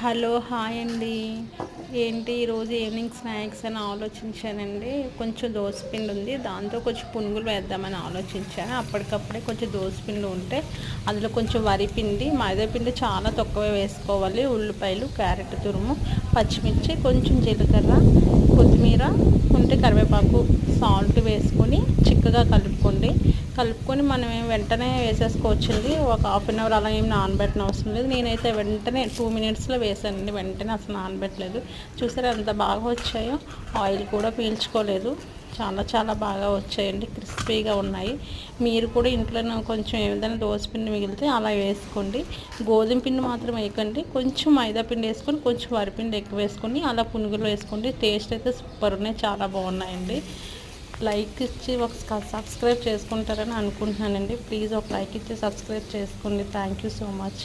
Hello hi అండి. ఏంటి ఈరోజు ఈవినింగ్ స్నాక్స్ అని ఆలోచించానండి. కొంచెం దోసపిండి ఉంది, దాంతో కొంచెం పునుగులు వేద్దామని ఆలోచించాను. అప్పటికప్పుడే కొంచెం దోసపిండి ఉంటే అందులో కొంచెం వరిపిండి, మైదాపిండి చాలా తక్కువ వేసుకోవాలి. ఉల్లిపాయలు, క్యారెట్ తురుము, పచ్చిమిర్చి, కొంచెం జీలకర్ర, కొత్తిమీర ఉంటే కరివేపాకు, సాల్ట్ వేసుకొని చిక్కగా కలుపుకొని మనం వెంటనే వేసేసుకోవచ్చండి. ఒక హాఫ్ అన్ అవర్ అలా ఏం నానబెట్టిన అవసరం లేదు. నేనైతే వెంటనే 2 మినిట్స్లో వేసానండి. వెంటనే అసలు నానబెట్టలేదు. చూసారా ఎంత బాగా వచ్చాయో. ఆయిల్ కూడా పీల్చుకోలేదు. చాలా బాగా వచ్చాయండి, క్రిస్పీగా ఉన్నాయి. మీరు కూడా ఇంట్లో కొంచెం ఏదైనా దోసపిండి మిగిలితే అలా వేసుకోండి. గోధుమ పిండి మాత్రం వేయకండి. కొంచెం మైదా పిండి వేసుకొని, కొంచెం వరిపిండి ఎక్కువ వేసుకొని అలా పునుగులు వేసుకోండి. టేస్ట్ అయితే సూపర్ ఉన్నాయి, చాలా బాగున్నాయండి. లైక్ ఇచ్చి ఒక సబ్స్క్రైబ్ చేసుకుంటారని అనుకుంటున్నానండి. ప్లీజ్ ఒక లైక్ ఇచ్చి సబ్స్క్రైబ్ చేసుకోండి. Thank you so much.